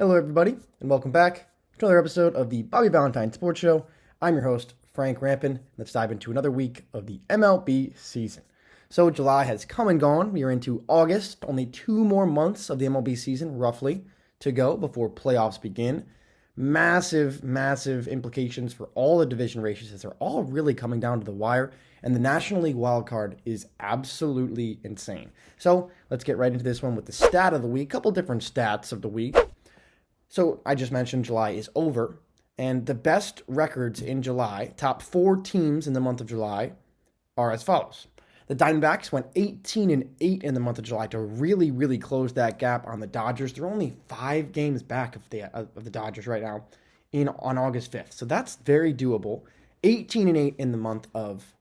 Hello, everybody, and welcome back to another episode of the Valentine Sports Show. I'm your host, Frank Rampin. Let's dive into another week of the MLB season. So, July has come and gone. We are into August. Only 2 more months of the MLB season, roughly, to go before playoffs begin. Massive implications for all the division races as they're all really coming down to the wire. And the National League wildcard is absolutely insane. So, let's get right into this one with the stat of the week. A couple different stats of the week. So I just mentioned July is over, and the best records in July, top 4 teams in the month of July, are as follows. The Diamondbacks went 18-8 in the month of July to really close that gap on the Dodgers. They're only 5 games back of the Dodgers right now on August 5th. So that's very doable. 18-8 in the month of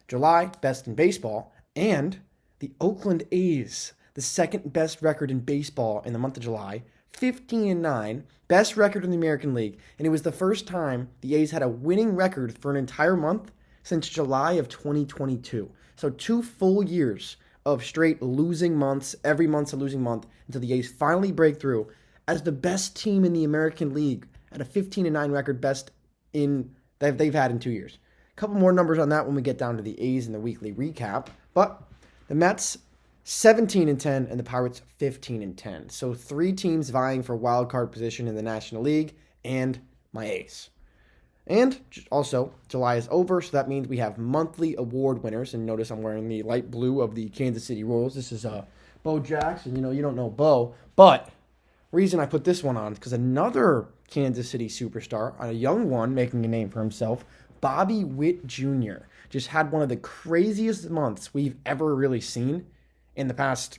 July, best in baseball, and the Oakland A's, the second best record in baseball in the month of July, 15-9, best record in the American League, and it was the first time the A's had a winning record for an entire month since July of 2022. So 2 full years of straight losing months, every month's a losing month, until the A's finally break through as the best team in the American League at a 15-9 record, best that they've had in 2 years. A couple more numbers on that when we get down to the A's in the weekly recap, but the Mets 17-10, and the Pirates 15-10. So 3 teams vying for wild card position in the National League, and my A's. And also, July is over, so that means we have monthly award winners. And notice I'm wearing the light blue of the Kansas City Royals. This is Bo Jackson. You don't know Bo, but reason I put this one on is because another Kansas City superstar, a young one making a name for himself, Bobby Witt Jr., just had one of the craziest months we've ever really seen in the past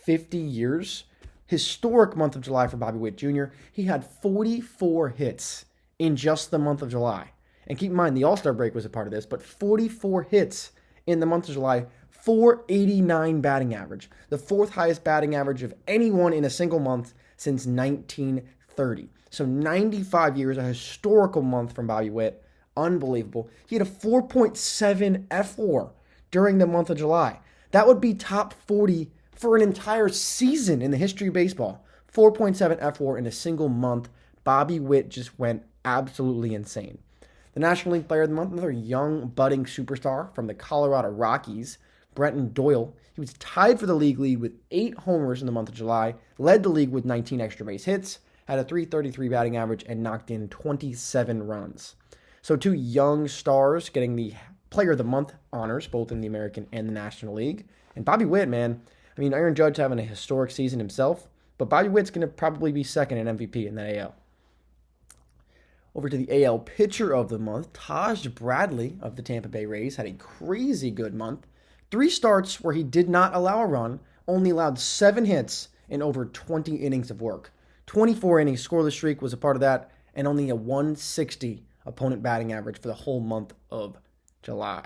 50 years. Historic month of July for Bobby Witt Jr. He had 44 hits in just the month of July. And keep in mind, the All-Star break was a part of this, but 44 hits in the month of July, 489 batting average. The 4th highest batting average of anyone in a single month since 1930. So 95 years, a historical month from Bobby Witt. Unbelievable. He had a 4.7 F4 during the month of July. That would be top 40 for an entire season in the history of baseball. 4.7 F4 in a single month. Bobby Witt just went absolutely insane. The National League Player of the Month, another young, budding superstar from the Colorado Rockies, Brenton Doyle. He was tied for the league lead with 8 homers in the month of July, led the league with 19 extra base hits, had a .333 batting average, and knocked in 27 runs. So 2 young stars getting the Player of the Month honors, both in the American and the National League. And Bobby Witt, man, I mean, Aaron Judge having a historic season himself, but Bobby Witt's going to probably be second in MVP in the AL. Over to the AL Pitcher of the Month, Taj Bradley of the Tampa Bay Rays had a crazy good month. 3 starts where he did not allow a run, only allowed 7 hits in over 20 innings of work. 24 innings scoreless streak was a part of that, and only a 160 opponent batting average for the whole month of July.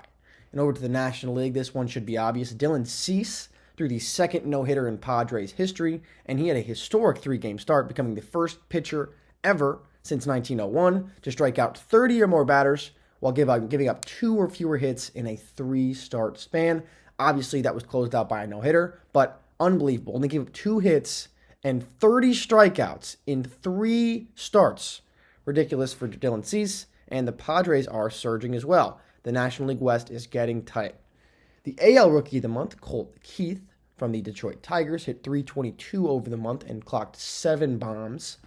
And over to the National League, this one should be obvious. Dylan Cease threw the second no-hitter in Padres history, and he had a historic 3-game start, becoming the first pitcher ever since 1901 to strike out 30 or more batters while giving up 2 or fewer hits in a 3-start span. Obviously, that was closed out by a no-hitter, but unbelievable. Only gave up 2 hits and 30 strikeouts in 3 starts. Ridiculous for Dylan Cease, and the Padres are surging as well. The National League West is getting tight. The AL Rookie of the Month, Colt Keith from the Detroit Tigers, hit .322 over the month and clocked 7 bombs.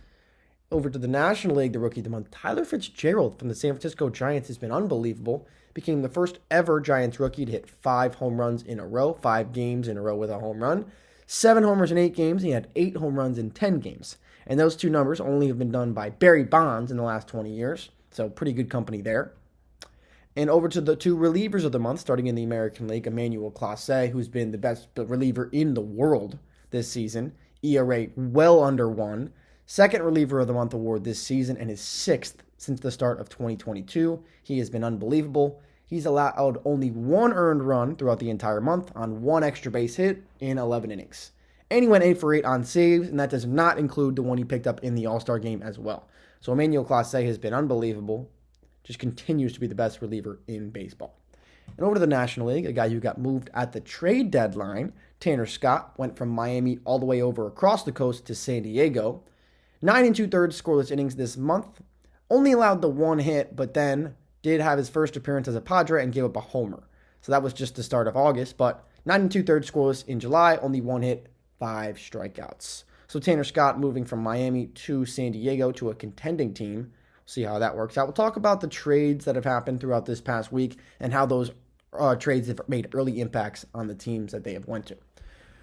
Over to the National League, the Rookie of the Month, Tyler Fitzgerald from the San Francisco Giants has been unbelievable. Became the first ever Giants rookie to hit 5 home runs in a row, 5 games in a row with a home run. 7 homers in 8 games. He had 8 home runs in 10 games. And those 2 numbers only have been done by Barry Bonds in the last 20 years. So pretty good company there. And over to the 2 relievers of the month, starting in the American League, Emmanuel Clase, who's been the best reliever in the world this season. ERA well under 1. Second reliever of the month award this season and his 6th since the start of 2022. He has been unbelievable. He's allowed only 1 earned run throughout the entire month on 1 extra base hit in 11 innings. And he went 8 for 8 on saves, and that does not include the one he picked up in the All-Star game as well. So Emmanuel Clase has been unbelievable. Just continues to be the best reliever in baseball. And over to the National League, a guy who got moved at the trade deadline, Tanner Scott, went from Miami all the way over across the coast to San Diego. 9 and 2/3 scoreless innings this month. Only allowed the one hit, but then did have his first appearance as a Padre and gave up a homer. So that was just the start of August, but 9 and 2/3 scoreless in July, only one hit, 5 strikeouts. So Tanner Scott moving from Miami to San Diego to a contending team. See how that works out. We'll talk about the trades that have happened throughout this past week and how those trades have made early impacts on the teams that they have went to.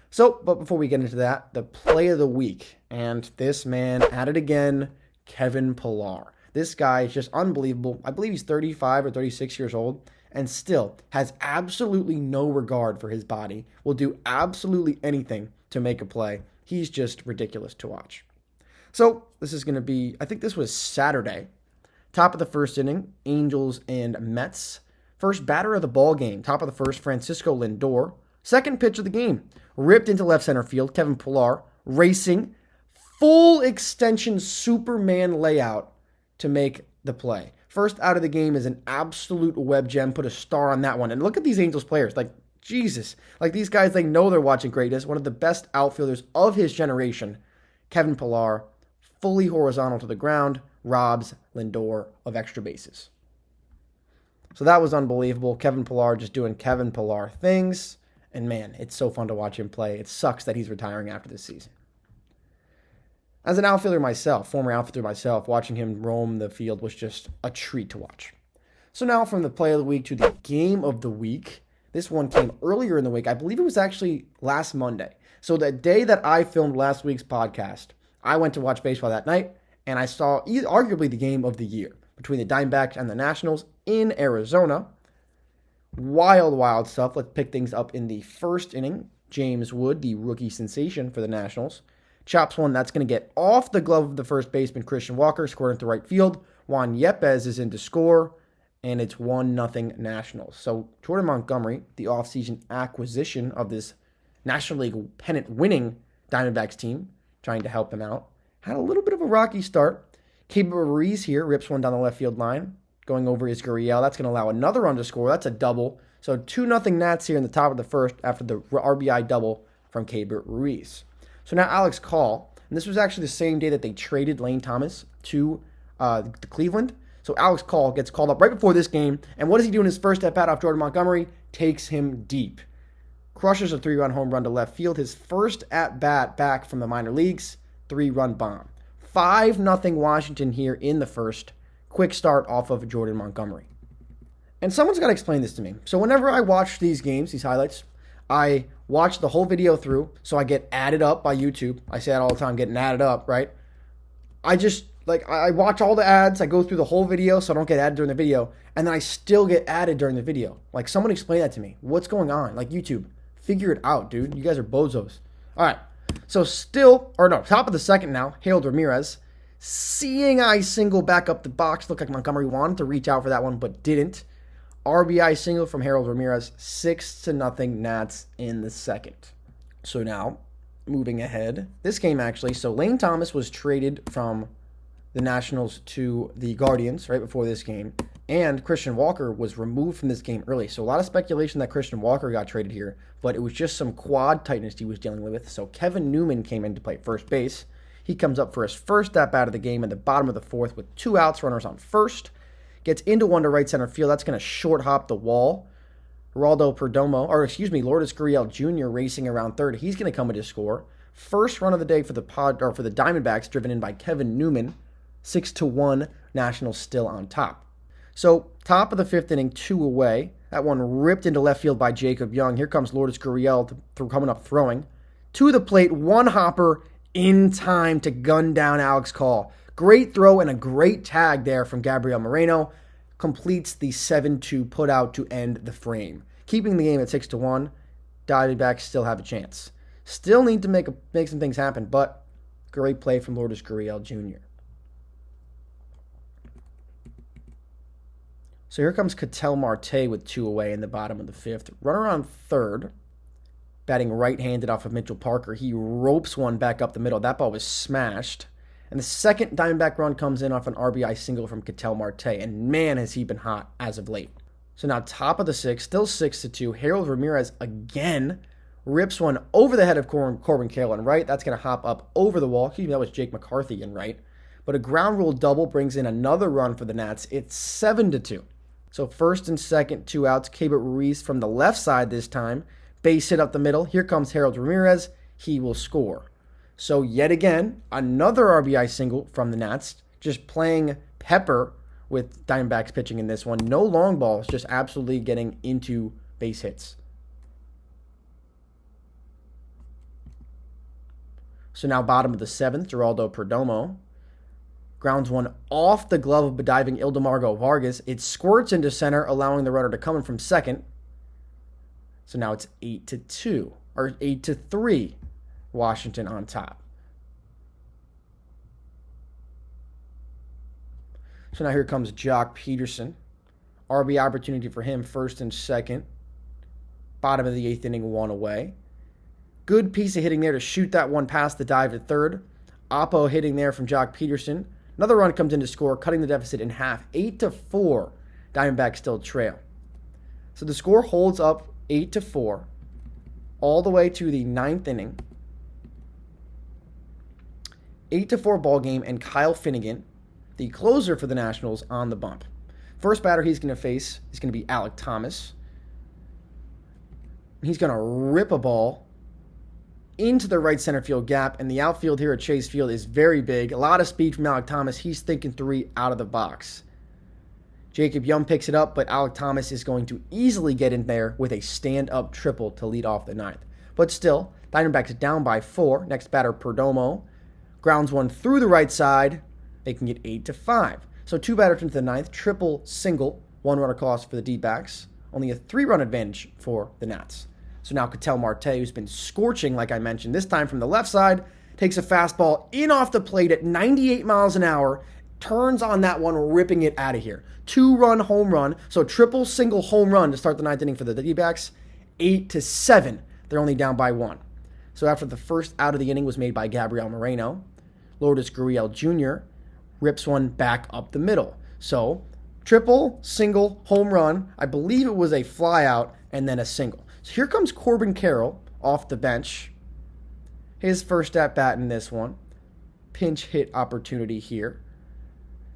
So, but before we get into that, the play of the week. And this man at it again, Kevin Pillar. This guy is just unbelievable. I believe he's 35 or 36 years old and still has absolutely no regard for his body. Will do absolutely anything to make a play. He's just ridiculous to watch. So this is going to be, I think this was Saturday. Top of the first inning, Angels and Mets. First batter of the ball game, top of the first, Francisco Lindor. Second pitch of the game, ripped into left center field, Kevin Pillar, racing, full extension Superman layout to make the play. First out of the game is an absolute web gem. Put a star on that one. And look at these Angels players. Like, Jesus. Like, these guys, they know they're watching greatness. One of the best outfielders of his generation, Kevin Pillar, fully horizontal to the ground, robs Lindor of extra bases. So that was unbelievable. Kevin Pillar just doing Kevin Pillar things. And man, it's so fun to watch him play. It sucks that he's retiring after this season. As an outfielder myself, former outfielder myself, watching him roam the field was just a treat to watch. So now from the play of the week to the game of the week. This one came earlier in the week. I believe it was actually last Monday. So the day that I filmed last week's podcast, I went to watch baseball that night, and I saw arguably the game of the year between the Diamondbacks and the Nationals in Arizona. Wild, wild stuff. Let's pick things up in the first inning. James Wood, the rookie sensation for the Nationals, chops one that's going to get off the glove of the first baseman, Christian Walker, scored into right field. Juan Yepez is in to score, and it's 1-0 Nationals. So Jordan Montgomery, the offseason acquisition of this National League pennant winning Diamondbacks team, trying to help them out, had a little bit of a rocky start. Keibert Ruiz here rips one down the left field line, going over his Gurriel. That's going to allow another run to score. That's a double. So 2-0 Nats here in the top of the first after the RBI double from Keibert Ruiz. So now Alex Call, and this was actually the same day that they traded Lane Thomas to Cleveland. So Alex Call gets called up right before this game, and what does he do in his first at-bat off Jordan Montgomery? Takes him deep. Crushes a 3-run home run to left field. His first at-bat back from the minor leagues, 3-run bomb. 5-0 Washington here in the first. Quick start off of Jordan Montgomery. And someone's got to explain this to me. So whenever I watch these games, these highlights, I watch the whole video through, so I get added up by YouTube. I say that all the time, getting added up, right? I watch all the ads, I go through the whole video so I don't get added during the video, and then I still get added during the video. Like, someone explain that to me. What's going on? Like, YouTube, figure it out, dude. You guys are bozos. All right, so top of the second now, Harold Ramirez, seeing eye single back up the box. Looked like Montgomery wanted to reach out for that one, but didn't. RBI single from Harold Ramirez, 6-0 Nats in the second. So now, moving ahead, this game actually, so Lane Thomas was traded from the Nationals to the Guardians right before this game, and Christian Walker was removed from this game early. So a lot of speculation that Christian Walker got traded here, but it was just some quad tightness he was dealing with. So Kevin Newman came in to play first base. He comes up for his first at-bat of the game in the bottom of the fourth with 2 outs, runners on first. Gets into one to right center field. That's going to short hop the wall. Lourdes Gurriel Jr. racing around third. He's going to come in to score. First run of the day for the Diamondbacks, driven in by Kevin Newman. 6-1, Nationals still on top. So top of the fifth inning, 2 away. That one ripped into left field by Jacob Young. Here comes Lourdes Gurriel coming up throwing. To the plate, one hopper in time to gun down Alex Call. Great throw and a great tag there from Gabriel Moreno. Completes the 7-2 putout to end the frame. Keeping the game at 6-1, Diamondbacks still have a chance. Still need to make some things happen, but great play from Lourdes Gurriel Jr. So here comes Ketel Marte with 2 away in the bottom of the fifth. Runner on third, batting right-handed off of Mitchell Parker. He ropes one back up the middle. That ball was smashed. And the second Diamondback run comes in off an RBI single from Ketel Marte. And man, has he been hot as of late. So now top of the sixth, still 6-2. Harold Ramirez again rips one over the head of Corbin Carroll in right. That's going to hop up over the wall. Excuse me, that was Jake McCarthy in right. But a ground rule double brings in another run for the Nats. It's 7-2. So first and second, 2 outs. Keibert Ruiz from the left side this time. Base hit up the middle. Here comes Harold Ramirez. He will score. So yet again, another RBI single from the Nats. Just playing pepper with Diamondbacks pitching in this one. No long balls, just absolutely getting into base hits. So now bottom of the 7th, Geraldo Perdomo grounds one off the glove of diving Ildemargo Vargas. It squirts into center, allowing the runner to come in from second. So now it's 8-2, or 8-3, Washington on top. So now here comes Jock Peterson. RBI opportunity for him, first and second. Bottom of the 8th inning, 1 away. Good piece of hitting there to shoot that one past the dive to third. Oppo hitting there from Jock Peterson. Another run comes in to score, cutting the deficit in half. 8-4, Diamondbacks still trail. So the score holds up 8-4 all the way to the 9th inning. 8-4 ball game, and Kyle Finnegan, the closer for the Nationals, on the bump. First batter he's going to face is going to be Alek Thomas. He's going to rip a ball into the right center field gap, and the outfield here at Chase Field is very big. A lot of speed from Alek Thomas. He's thinking 3 out of the box. Jacob Young picks it up, but Alek Thomas is going to easily get in there with a stand-up triple to lead off the 9th. But still, Diamondbacks down by 4. Next batter, Perdomo, grounds one through the right side. They can get 8-5. So 2 batters into the 9th, triple, single, 1 run across for the D-backs. Only a 3-run advantage for the Nats. So now Ketel Marte, who's been scorching, like I mentioned, this time from the left side, takes a fastball in off the plate at 98 miles an hour, turns on that one, ripping it out of here. 2-run home run, so triple, single, home run to start the 9th inning for the D-backs. 8-7. They're only down by 1. So after the first out of the inning was made by Gabriel Moreno, Lourdes Gurriel Jr. rips one back up the middle. So triple, single, home run. I believe it was a fly out and then a single. So here comes Corbin Carroll off the bench. His first at bat in this one. Pinch hit opportunity here.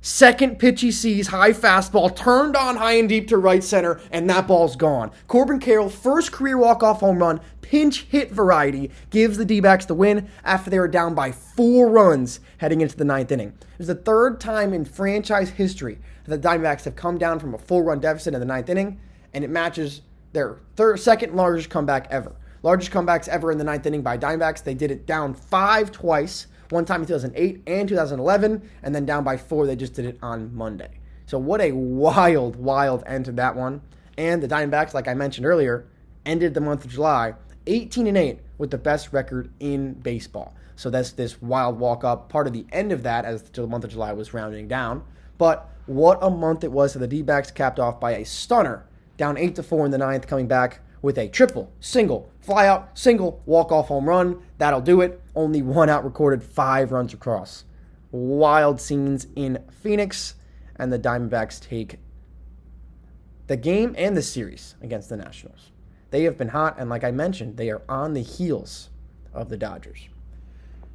Second pitch he sees, high fastball, turned on high and deep to right center, and that ball's gone. Corbin Carroll, first career walk-off home run, pinch hit variety, gives the D-backs the win after they were down by 4 runs heading into the 9th inning. It was the 3rd time in franchise history that the Diamondbacks have come down from a 4-run deficit in the 9th inning, and it matches their second largest comeback ever. Largest comebacks ever in the 9th inning by Diamondbacks. They did it down 5 twice. One time in 2008 and 2011, and then down by 4. They just did it on Monday. So what a wild, wild end to that one. And the Diamondbacks, like I mentioned earlier, ended the month of July 18-8 with the best record in baseball. So that's this wild walk-up, part of the end of that as the month of July was rounding down. But what a month it was for the D-backs, capped off by a stunner, down 8-4 in the 9th, coming back with a triple, single, fly out, single, walk-off home run. That'll do it. Only 1 out recorded, 5 runs across. Wild scenes in Phoenix, and the Diamondbacks take the game and the series against the Nationals. They have been hot, and like I mentioned, they are on the heels of the Dodgers.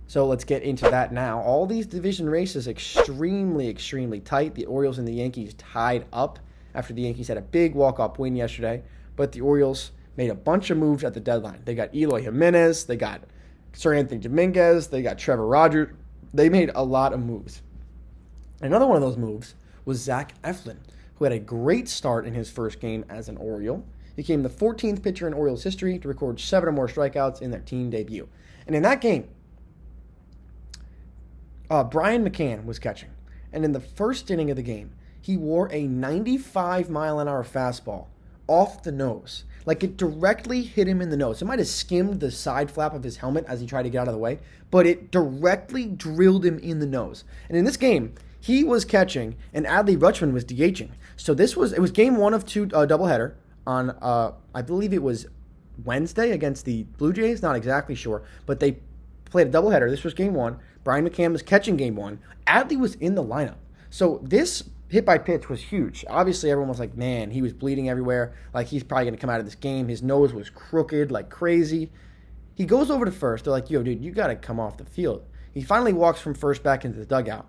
So let's get into that now. All these division races extremely, extremely tight. The Orioles and the Yankees tied up after the Yankees had a big walk-off win yesterday, but the Orioles made a bunch of moves at the deadline. They got Eloy Jimenez, they got Sir Anthony Dominguez, they got Trevor Rogers. They made a lot of moves. Another one of those moves was Zach Eflin, who had a great start in his first game as an Oriole. He became the 14th pitcher in Orioles history to record 7 or more strikeouts in their team debut. And in that game, Brian McCann was catching. And in the first inning of the game, he wore a 95-mile-an-hour fastball off the nose. Like, it directly hit him in the nose. It might have skimmed the side flap of his helmet as he tried to get out of the way, but it directly drilled him in the nose. And in this game, he was catching, and Adley Rutschman was DHing. So it was game 1 of 2 doubleheader on, I believe it was Wednesday against the Blue Jays. Not exactly sure, but they played a doubleheader. This was game 1. Brian McCann was catching game 1. Adley was in the lineup. So this hit by pitch was huge. Obviously, everyone was like, man, he was bleeding everywhere. Like, he's probably going to come out of this game. His nose was crooked like crazy. He goes over to first. They're like, yo, dude, you got to come off the field. He finally walks from first back into the dugout.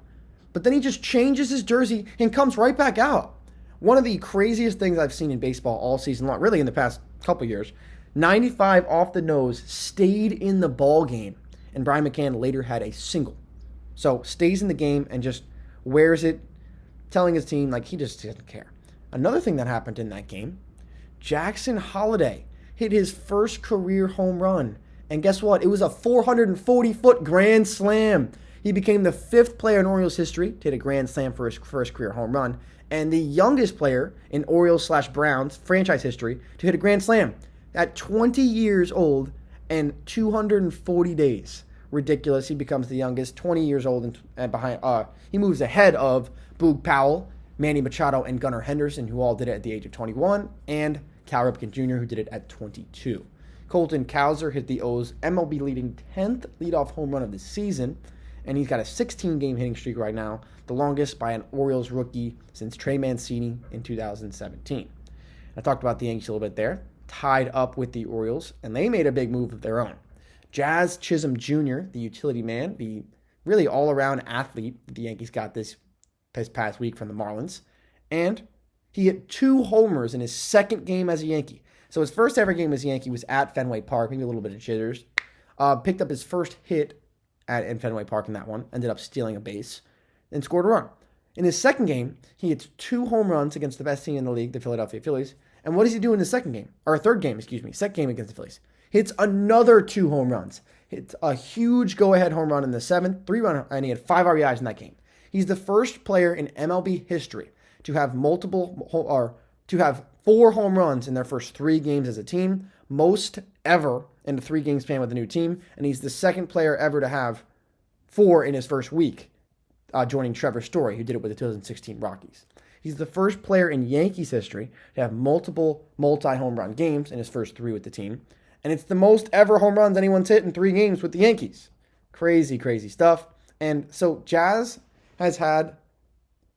But then he just changes his jersey and comes right back out. One of the craziest things I've seen in baseball all season long, really in the past couple years. 95 off the nose, stayed in the ball game, and Brian McCann later had a single. So stays in the game and just wears it, telling his team like he just doesn't care. Another thing that happened in that game, Jackson Holliday hit his first career home run. And guess what? It was a 440-foot grand slam. He became the 5th player in Orioles history to hit a grand slam for his first career home run, and the youngest player in Orioles/Browns franchise history to hit a grand slam at 20 years old and 240 days. Ridiculous. He becomes the youngest, 20 years old, and behind. He moves ahead of Boog Powell, Manny Machado, and Gunnar Henderson, who all did it at the age of 21, and Cal Ripken Jr., who did it at 22. Colton Cowser hit the O's MLB-leading 10th leadoff home run of the season, and he's got a 16-game hitting streak right now, the longest by an Orioles rookie since Trey Mancini in 2017. I talked about the Yankees a little bit there, tied up with the Orioles, and they made a big move of their own. Jazz Chisholm Jr., the utility man, the really all-around athlete the Yankees got this past week from the Marlins, and he hit 2 homers in his second game as a Yankee. So his first ever game as a Yankee was at Fenway Park, maybe a little bit of jitters. Picked up his first hit in Fenway Park in that one, ended up stealing a base, and scored a run. In his second game, he hits 2 home runs against the best team in the league, the Philadelphia Phillies. And what does he do in the second game? Or third game, second game against the Phillies. Hits another 2 home runs. Hits a huge go-ahead home run in the 7th, 3-run, and he had 5 RBIs in that game. He's the first player in MLB history to have 4 home runs in their first 3 games as a team, most ever in a 3-game span with a new team, and he's the second player ever to have 4 in his first week, joining Trevor Story, who did it with the 2016 Rockies. He's the first player in Yankees history to have multiple multi-home run games in his first 3 with the team, and it's the most ever home runs anyone's hit in 3 games with the Yankees. Crazy, crazy stuff. And so Jazz has had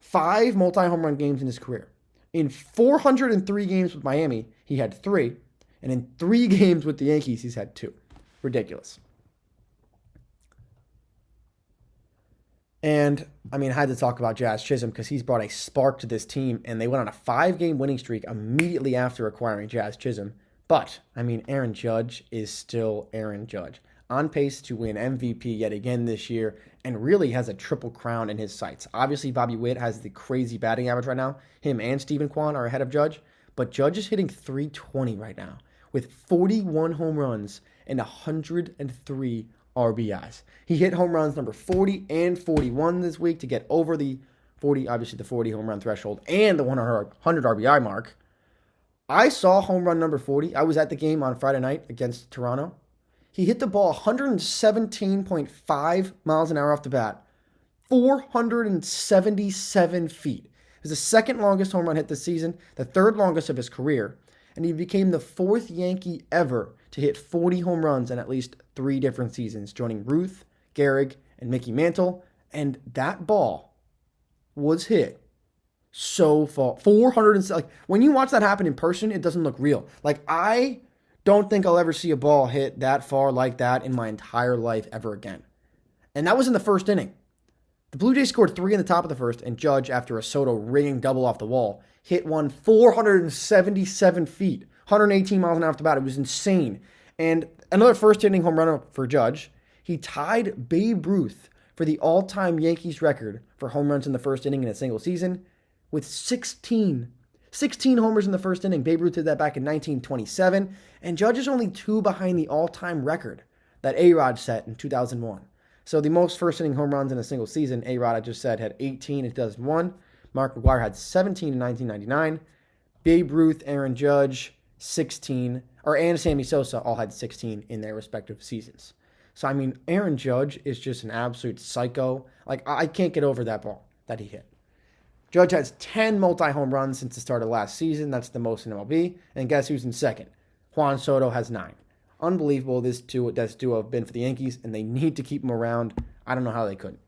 5 multi-home run games in his career. In 403 games with Miami, he had 3. And in 3 games with the Yankees, he's had 2. Ridiculous. And, I had to talk about Jazz Chisholm because he's brought a spark to this team, and they went on a 5-game winning streak immediately after acquiring Jazz Chisholm. But, Aaron Judge is still Aaron Judge. On pace to win MVP yet again this year, and really has a triple crown in his sights. Obviously, Bobby Witt has the crazy batting average right now. Him and Steven Kwan are ahead of Judge, but Judge is hitting .320 right now with 41 home runs and 103 RBIs. He hit home runs number 40 and 41 this week to get over the 40 home run threshold and the 100 RBI mark. I saw home run number 40. I was at the game on Friday night against Toronto. He hit the ball 117.5 miles an hour off the bat, 477 feet. It was the second longest home run hit this season, the third longest of his career, and he became the 4th Yankee ever to hit 40 home runs in at least 3 different seasons, joining Ruth, Gehrig, and Mickey Mantle, and that ball was hit so far. 400 when you watch that happen in person, it doesn't look real. I don't think I'll ever see a ball hit that far like that in my entire life ever again. And that was in the first inning. The Blue Jays scored 3 in the top of the first, and Judge, after a Soto ringing double off the wall, hit one 477 feet, 118 miles an hour off the bat. It was insane. And another first inning home run for Judge. He tied Babe Ruth for the all-time Yankees record for home runs in the first inning in a single season with 16 homers in the first inning. Babe Ruth did that back in 1927, and Judge is only 2 behind the all-time record that A-Rod set in 2001. So the most first-inning home runs in a single season, A-Rod, I just said, had 18 in 2001. Mark McGwire had 17 in 1999. Babe Ruth, Aaron Judge, 16, and Sammy Sosa all had 16 in their respective seasons. So, Aaron Judge is just an absolute psycho. I can't get over that ball that he hit. Judge has 10 multi-home runs since the start of last season. That's the most in MLB. And guess who's in second? Juan Soto has 9. Unbelievable this duo have been for the Yankees, and they need to keep him around. I don't know how they couldn't.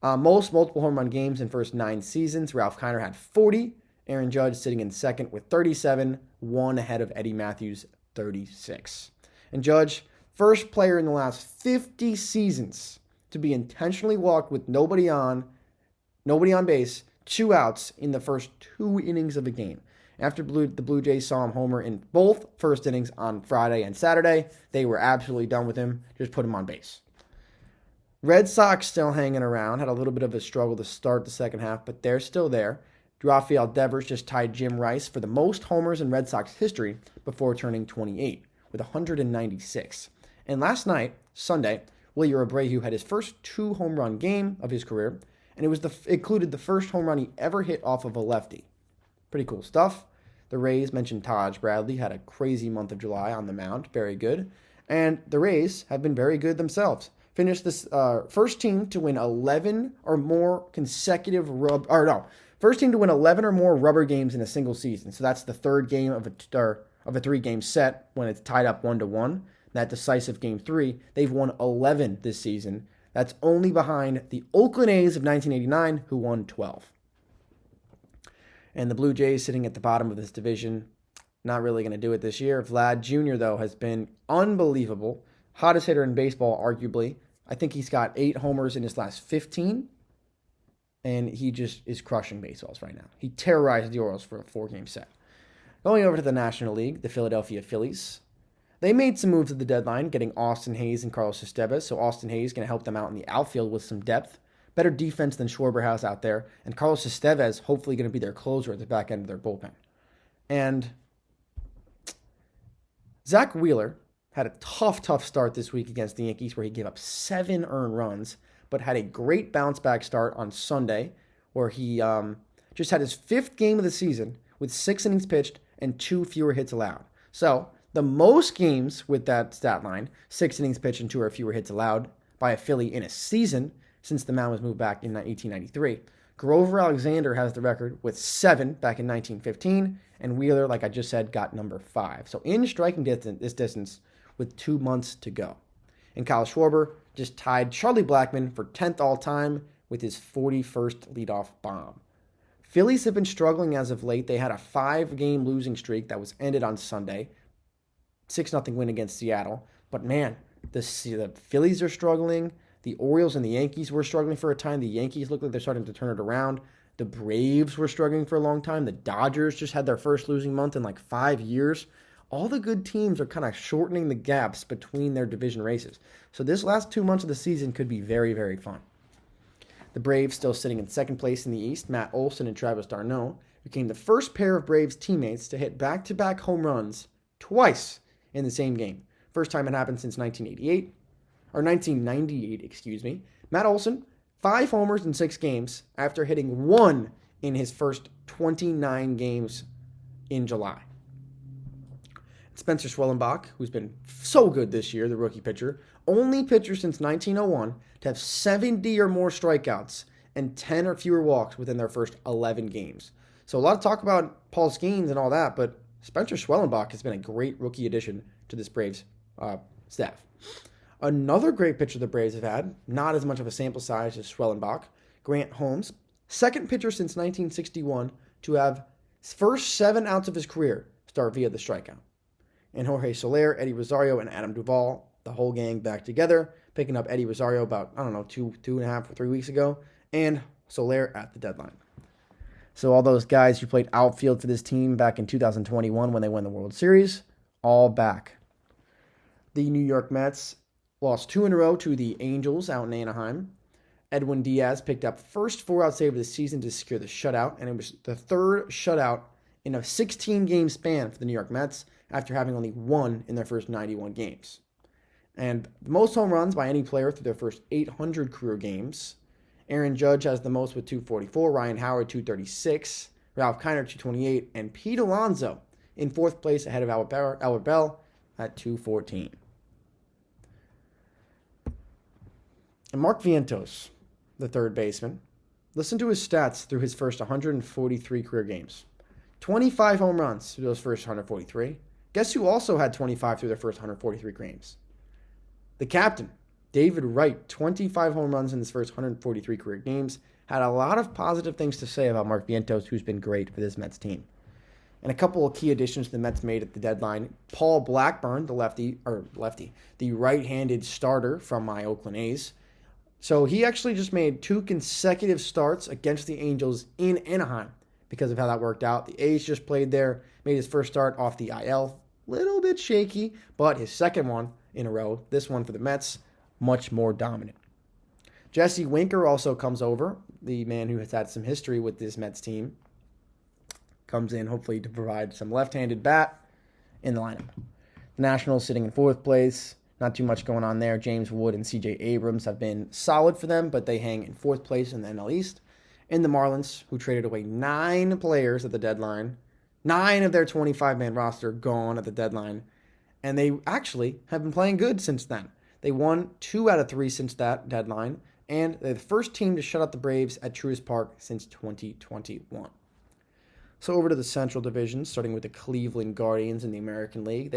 Most multiple home run games in first 9 seasons. Ralph Kiner had 40. Aaron Judge sitting in second with 37, one ahead of Eddie Matthews, 36. And Judge, first player in the last 50 seasons to be intentionally walked with nobody on base, 2 outs in the first 2 innings of a game. After the Blue Jays saw him homer in both first innings on Friday and Saturday, they were absolutely done with him. Just put him on base. Red Sox still hanging around. Had a little bit of a struggle to start the second half, but they're still there. Rafael Devers just tied Jim Rice for the most homers in Red Sox history before turning 28 with 196. And last night, Sunday, Willie Abreu had his first 2 home run game of his career, and it included the first home run he ever hit off of a lefty. Pretty cool stuff. The Rays, mentioned Taj Bradley, had a crazy month of July on the mound. Very good. And the Rays have been very good themselves. Finished this first team to win 11 or more first team to win 11 or more rubber games in a single season. So that's the third game of a 3-game set when it's tied up 1-1. That decisive game 3, they've won 11 this season. That's only behind the Oakland A's of 1989, who won 12. And the Blue Jays sitting at the bottom of this division, not really going to do it this year. Vlad Jr., though, has been unbelievable. Hottest hitter in baseball, arguably. I think he's got 8 homers in his last 15, and he just is crushing baseballs right now. He terrorized the Orioles for a 4-game set. Going over to the National League, the Philadelphia Phillies. They made some moves at the deadline, getting Austin Hayes and Carlos Estevez, so Austin Hayes is going to help them out in the outfield with some depth. Better defense than Schwarber has out there, and Carlos Estevez hopefully going to be their closer at the back end of their bullpen. And Zach Wheeler had a tough start this week against the Yankees where he gave up 7 earned runs, but had a great bounce-back start on Sunday where he just had his 5th game of the season with 6 innings pitched and 2 fewer hits allowed. So the most games with that stat line, 6 innings pitched and 2 or fewer hits allowed by a Philly in a season since the mound was moved back in 1893. Grover Alexander has the record with 7 back in 1915, and Wheeler, like I just said, got number 5. So in striking distance with 2 months to go. And Kyle Schwarber just tied Charlie Blackmon for 10th all-time with his 41st leadoff bomb. Phillies have been struggling as of late. They had a 5-game losing streak that was ended on Sunday. 6-0 win against Seattle. But man, the Phillies are struggling. The Orioles and the Yankees were struggling for a time. The Yankees look like they're starting to turn it around. The Braves were struggling for a long time. The Dodgers just had their first losing month in like 5 years. All the good teams are kind of shortening the gaps between their division races. So this last 2 months of the season could be very, very fun. The Braves still sitting in second place in the East. Matt Olson and Travis d'Arnaud became the first pair of Braves teammates to hit back-to-back home runs twice in the same game. First time it happened since 1998, excuse me. Matt Olson, 5 homers in 6 games after hitting 1 in his first 29 games in July. Spencer Schwellenbach, who's been so good this year, the rookie pitcher, only pitcher since 1901 to have 70 or more strikeouts and 10 or fewer walks within their first 11 games. So a lot of talk about Paul Skeens and all that, but Spencer Schwellenbach has been a great rookie addition to this Braves staff. Another great pitcher the Braves have had, not as much of a sample size as Schwellenbach, Grant Holmes, second pitcher since 1961 to have his first 7 outs of his career start via the strikeout. And Jorge Soler, Eddie Rosario, and Adam Duvall, the whole gang back together, picking up Eddie Rosario about, 2.5 or 3 weeks ago, and Soler at the deadline. So all those guys who played outfield for this team back in 2021 when they won the World Series, all back. The New York Mets lost 2 in a row to the Angels out in Anaheim. Edwin Diaz picked up first 4-out save of the season to secure the shutout, and it was the 3rd shutout in a 16-game span for the New York Mets after having only 1 in their first 91 games. And the most home runs by any player through their first 800 career games. Aaron Judge has the most with 244, Ryan Howard 236, Ralph Kiner 228, and Pete Alonso in 4th place ahead of Albert Bell at 214. And Mark Vientos, the 3rd baseman, listen to his stats through his first 143 career games. 25 home runs through those first 143. Guess who also had 25 through their first 143 games? The captain, David Wright, 25 home runs in his first 143 career games, had a lot of positive things to say about Mark Vientos, who's been great for this Mets team. And a couple of key additions the Mets made at the deadline. Paul Blackburn, the right-handed starter from my Oakland A's. So he actually just made 2 consecutive starts against the Angels in Anaheim because of how that worked out. The A's just played there, made his first start off the IL. Little bit shaky, but his second one in a row, this one for the Mets, much more dominant. Jesse Winker also comes over, the man who has had some history with this Mets team. Comes in hopefully to provide some left-handed bat in the lineup. The Nationals sitting in 4th place. Not too much going on there. James Wood and C.J. Abrams have been solid for them, but they hang in 4th place in the NL East. And the Marlins, who traded away 9 players at the deadline, 9 of their 25-man roster gone at the deadline, and they actually have been playing good since then. They won 2 out of 3 since that deadline, and they're the first team to shut out the Braves at Truist Park since 2021. So over to the Central Division, starting with the Cleveland Guardians in the American League.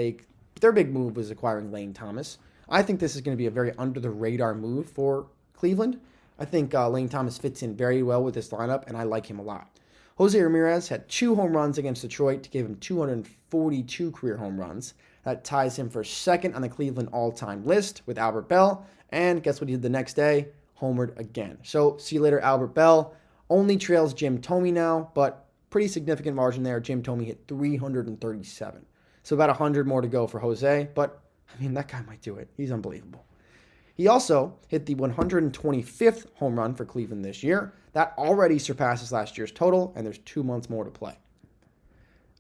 Their big move was acquiring Lane Thomas. I think this is going to be a very under-the-radar move for Cleveland. I think Lane Thomas fits in very well with this lineup, and I like him a lot. Jose Ramirez had 2 home runs against Detroit to give him 242 career home runs. That ties him for second on the Cleveland all-time list with Albert Bell. And guess what he did the next day? Homered again. So see you later, Albert Bell. Only trails Jim Thome now, but pretty significant margin there. Jim Thome hit 337. So about 100 more to go for Jose, but I mean, that guy might do it. He's unbelievable. He also hit the 125th home run for Cleveland this year. That already surpasses last year's total, and there's 2 months more to play.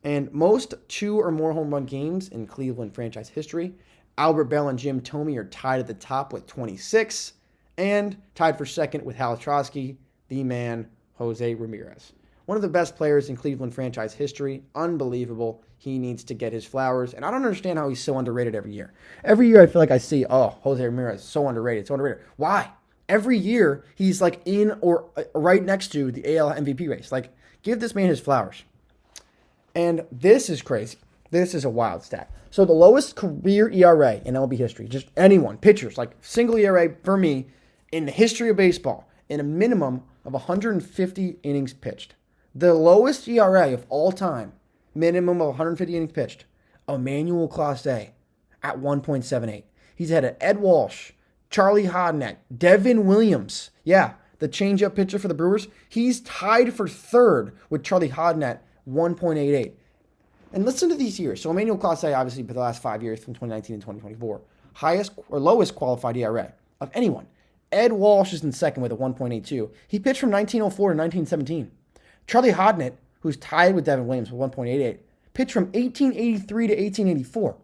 And most 2 or more home run games in Cleveland franchise history, Albert Bell and Jim Thome are tied at the top with 26, and tied for second with Hal Trosky, the man, Jose Ramirez. One of the best players in Cleveland franchise history. Unbelievable. He needs to get his flowers. And I don't understand how he's so underrated every year. Every year I feel like I see, Jose Ramirez, so underrated, so underrated. Why? Every year he's like in or right next to the AL MVP race. Like, give this man his flowers. And this is crazy. This is a wild stat. So the lowest career ERA in MLB history, just anyone, pitchers, like single ERA for me in the history of baseball, in a minimum of 150 innings pitched. The lowest ERA of all time, minimum of 150 innings pitched, Emmanuel Clase at 1.78. He's ahead of Ed Walsh, Charlie Hodnett, Devin Williams. Yeah, the changeup pitcher for the Brewers. He's tied for third with Charlie Hodnett, 1.88. And listen to these years. So Emmanuel Clase, obviously, for the last 5 years from 2019 and 2024, highest or lowest qualified ERA of anyone. Ed Walsh is in second with a 1.82. He pitched from 1904 to 1917. Charlie Hodnett, who's tied with Devin Williams with 1.88, pitched from 1883 to 1884.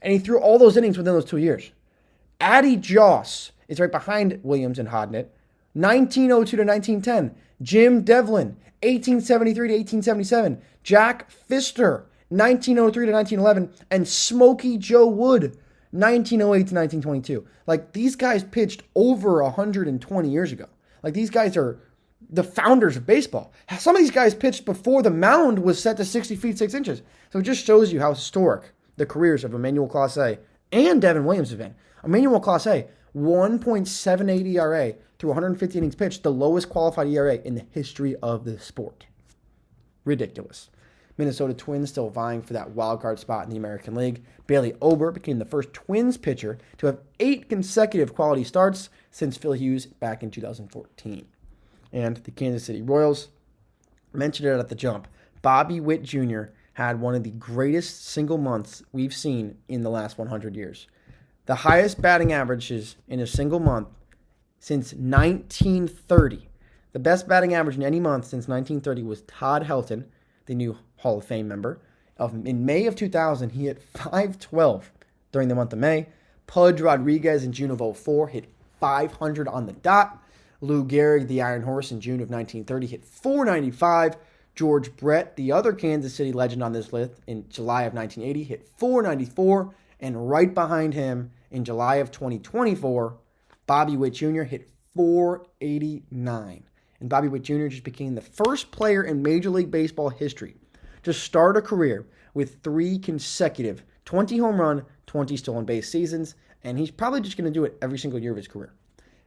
And he threw all those innings within those 2 years. Addie Joss is right behind Williams and Hodnett. 1902 to 1910. Jim Devlin, 1873 to 1877. Jack Pfister, 1903 to 1911. And Smokey Joe Wood, 1908 to 1922. Like, these guys pitched over 120 years ago. Like, these guys are the founders of baseball. Some of these guys pitched before the mound was set to 60 feet 6 inches. So it just shows you how historic the careers of Emmanuel Clase and Devin Williams have been. Emmanuel Clase, 1.78 ERA through 150 innings pitched, the lowest qualified ERA in the history of the sport. Ridiculous. Minnesota Twins still vying for that wild card spot in the American League. Bailey Ober became the first Twins pitcher to have 8 consecutive quality starts since Phil Hughes back in 2014. And the Kansas City Royals, mentioned it at the jump, Bobby Witt Jr. had one of the greatest single months we've seen in the last 100 years. The highest batting averages in a single month since 1930. The best batting average in any month since 1930 was Todd Helton, the new Hall of Fame member. In May of 2000, he hit .512 during the month of May. Pudge Rodriguez in June of 2004 hit .500 on the dot. Lou Gehrig, the Iron Horse, in June of 1930 hit .495. George Brett, the other Kansas City legend on this list, in July of 1980 hit .494. And right behind him, in July of 2024, Bobby Witt Jr. hit .489. And Bobby Witt Jr. just became the first player in Major League Baseball history to start a career with 3 consecutive 20 home run, 20 stolen base seasons. and he's probably just going to do it every single year of his career.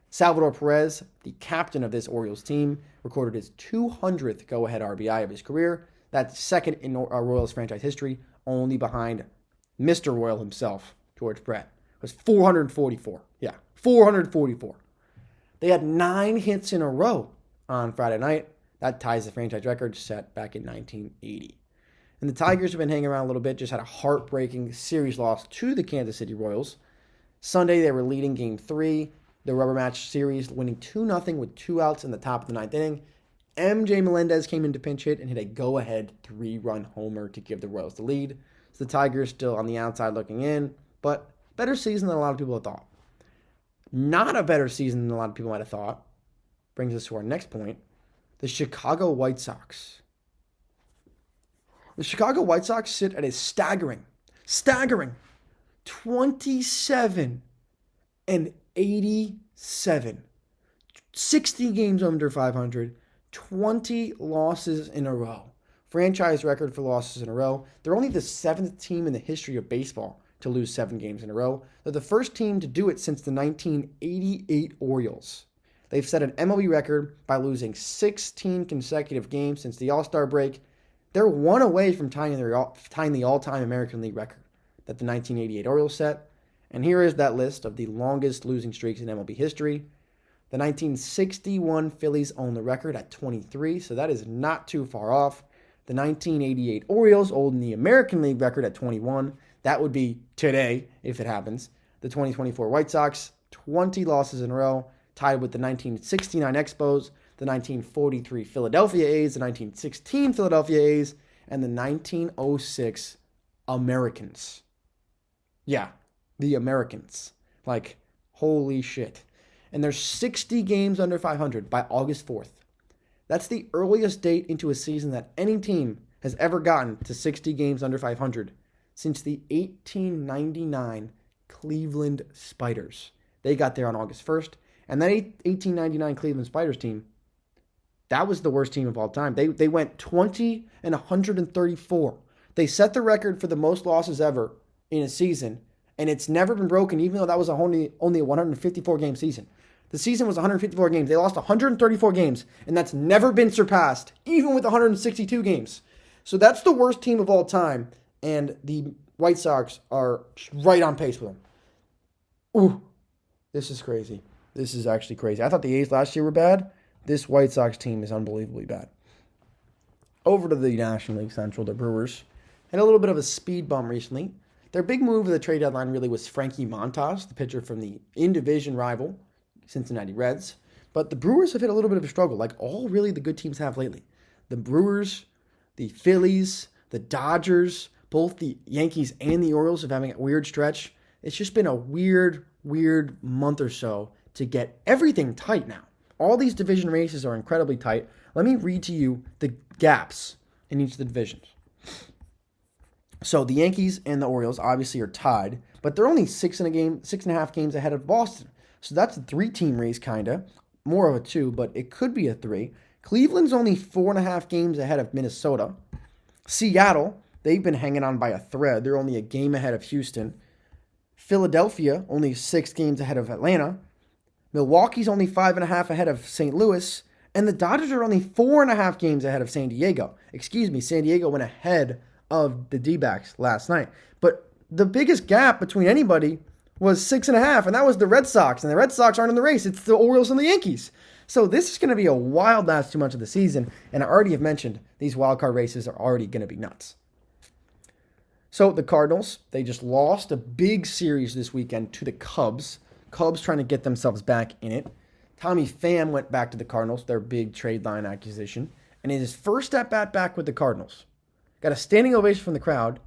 Salvador Perez, the captain of this Orioles team, recorded his 200th go-ahead RBI of his career. That's second in Royals franchise history, only behind Mr. Royal himself, George Brett. It was 444. Yeah, 444. They had 9 hits in a row on Friday night. That ties the franchise record set back in 1980. And the Tigers have been hanging around a little bit, just had a heartbreaking series loss to the Kansas City Royals. Sunday, they were leading Game 3, the rubber match series, winning 2-0 with 2 outs in the top of the 9th inning. MJ Melendez came in to pinch hit and hit a go-ahead 3-run homer to give the Royals the lead. So the Tigers still on the outside looking in, but better season than a lot of people had thought. Not a better season than a lot of people might have thought. Brings us to our next point. The Chicago White Sox. The Chicago White Sox sit at a staggering 27-87. 60 games under 500, 20 losses in a row. Franchise record for losses in a row. They're only the 7th team in the history of baseball to lose 7 games in a row. They're the first team to do it since the 1988 Orioles. They've set an MLB record by losing 16 consecutive games since the All-Star break. They're one away from tying the all-time American League record that the 1988 Orioles set. And here is that list of the longest losing streaks in MLB history. The 1961 Phillies own the record at 23, so that is not too far off. The 1988 Orioles own the American League record at 21. That would be today if it happens. The 2024 White Sox, 20 losses in a row, tied with the 1969 Expos, the 1943 Philadelphia A's, the 1916 Philadelphia A's, and the 1906 Americans. Yeah, the Americans. Like, holy shit. And there's 60 games under 500 by August 4th. That's the earliest date into a season that any team has ever gotten to 60 games under 500 since the 1899 Cleveland Spiders. They got there on August 1st. And that 1899 Cleveland Spiders team, that was the worst team of all time. They went 20-134. They set the record for the most losses ever in a season, and it's never been broken, even though that was only a 154-game season. The season was 154 games. They lost 134 games, and that's never been surpassed, even with 162 games. So that's the worst team of all time, and the White Sox are right on pace with them. Ooh, this is crazy. This is actually crazy. I thought the A's last year were bad. This White Sox team is unbelievably bad. Over to the National League Central, the Brewers had a little bit of a speed bump recently. Their big move of the trade deadline really was Frankie Montas, the pitcher from the in-division rival Cincinnati Reds. But the Brewers have hit a little bit of a struggle, like all really the good teams have lately. The Brewers, the Phillies, the Dodgers, both the Yankees and the Orioles have having a weird stretch. It's just been a weird month or so to get everything tight now. All these division races are incredibly tight. Let me read to you the gaps in each of the divisions. So the Yankees and the Orioles obviously are tied, but they're only 6.5 games ahead of Boston. So that's a 3-team race, kind of. More of a 2, but it could be a 3. Cleveland's only 4.5 games ahead of Minnesota. Seattle, they've been hanging on by a thread. They're only a game ahead of Houston. Philadelphia, only 6 games ahead of Atlanta. Milwaukee's only 5.5 ahead of St. Louis. And the Dodgers are only 4.5 games ahead of San Diego. San Diego went ahead of the D-backs last night. But the biggest gap between anybody was 6.5, and that was the Red Sox. And the Red Sox aren't in the race. It's the Orioles and the Yankees. So this is going to be a wild last 2 months of the season. And I already have mentioned these wildcard races are already going to be nuts. So the Cardinals, they just lost a big series this weekend to the Cubs. Cubs trying to get themselves back in it. Tommy Pham went back to the Cardinals, their big trade line acquisition. And in his first at-bat back with the Cardinals, got a standing ovation from the crowd,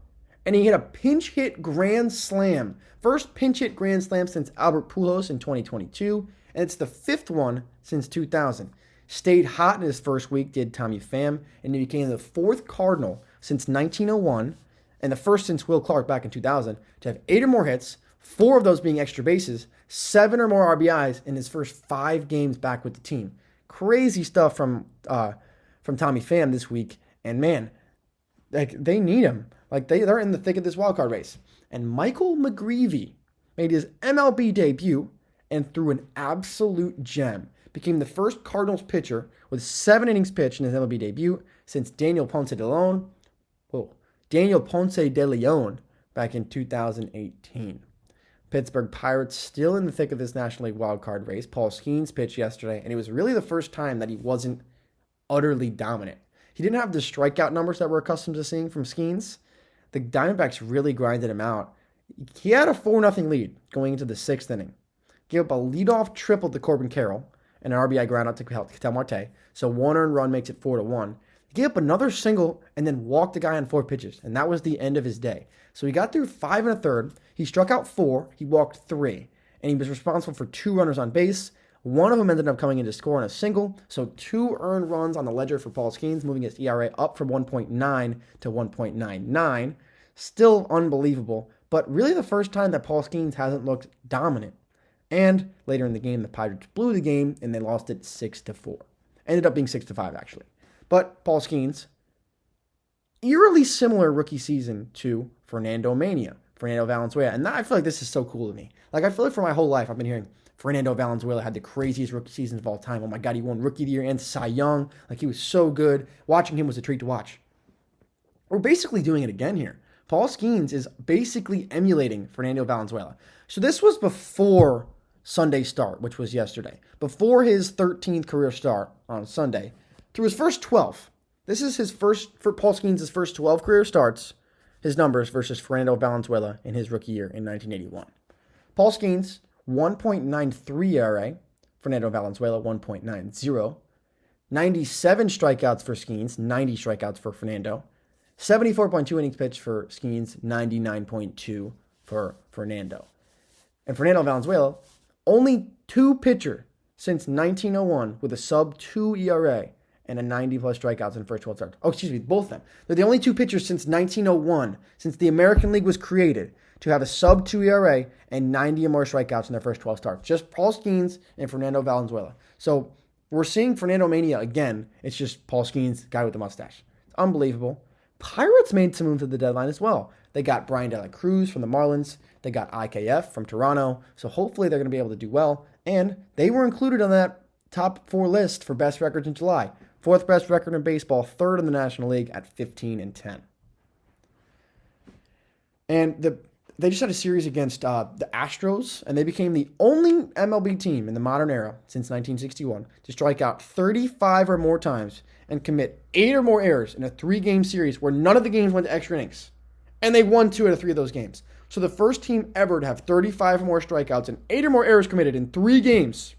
and he hit a pinch hit grand slam. First pinch hit grand slam since Albert Pujols in 2022, and it's the 5th one since 2000. Stayed hot in his first week, did Tommy Pham, and he became the 4th Cardinal since 1901, and the first since Will Clark back in 2000, to have 8 or more hits, 4 of those being extra bases, 7 or more RBIs in his first 5 games back with the team. Crazy stuff from Tommy Pham this week, and man, like they need him. Like they're in the thick of this wildcard race. And Michael McGreevy, made his MLB debut and threw an absolute gem. Became the first Cardinals pitcher with 7 innings pitched in his MLB debut since Daniel Ponce de Leon back in 2018. Pittsburgh Pirates still in the thick of this National League wildcard race. Paul Skeens pitched yesterday, and it was really the first time that he wasn't utterly dominant. He didn't have the strikeout numbers that we're accustomed to seeing from Skeens. The Diamondbacks really grinded him out. He had a 4-0 lead going into the 6th inning. Gave up a leadoff triple to Corbin Carroll and an RBI ground out to Ketel Marte. So 1 earned run makes it 4-1. He gave up another single and then walked the guy on 4 pitches. And that was the end of his day. So he got through 5 1/3. He struck out 4. He walked 3. And he was responsible for 2 runners on base. One of them ended up coming in to score on a single. So 2 earned runs on the ledger for Paul Skeens, moving his ERA up from 1.9 to 1.99. Still unbelievable. But really the first time that Paul Skeens hasn't looked dominant. And later in the game, the Pirates blew the game and they lost it 6-4. Ended up being 6-5 actually. But Paul Skeens, eerily similar rookie season to Fernando Valenzuela. And I feel like this is so cool to me. Like I feel like for my whole life I've been hearing Fernando Valenzuela had the craziest rookie seasons of all time. Oh my God, he won Rookie of the Year and Cy Young. Like he was so good. Watching him was a treat to watch. We're basically doing it again here. Paul Skeens is basically emulating Fernando Valenzuela. So this was before Sunday start, which was yesterday. Before his 13th career start on Sunday. Through his first 12. This is his first, for Paul Skeens' first 12 career starts, his numbers versus Fernando Valenzuela in his rookie year in 1981. Paul Skeens, 1.93 ERA. Fernando Valenzuela, 1.90. 97 strikeouts for Skeens, 90 strikeouts for Fernando. 74.2 innings pitched for Skeens, 99.2 for Fernando. And Fernando Valenzuela, only 2 pitcher since 1901 with a sub-2 ERA and a 90-plus strikeouts in the first 12 starts. Oh, excuse me, both of them. They're the only 2 pitchers since 1901, since the American League was created, to have a sub-2 ERA and 90 or more strikeouts in their first 12 starts. Just Paul Skeens and Fernando Valenzuela. So we're seeing Fernando Mania again. It's just Paul Skeens, guy with the mustache. It's unbelievable. Pirates made some moves at the deadline as well. They got Brian De La Cruz from the Marlins. They got IKF from Toronto. So hopefully they're going to be able to do well. And they were included on that top 4 list for best records in July. 4th best record in baseball, 3rd in the National League at 15-10. And they just had a series against the Astros, and they became the only MLB team in the modern era since 1961 to strike out 35 or more times and commit 8 or more errors in a 3-game series where none of the games went to extra innings. And they won 2 out of 3 of those games. So the first team ever to have 35 or more strikeouts and 8 or more errors committed in 3 games.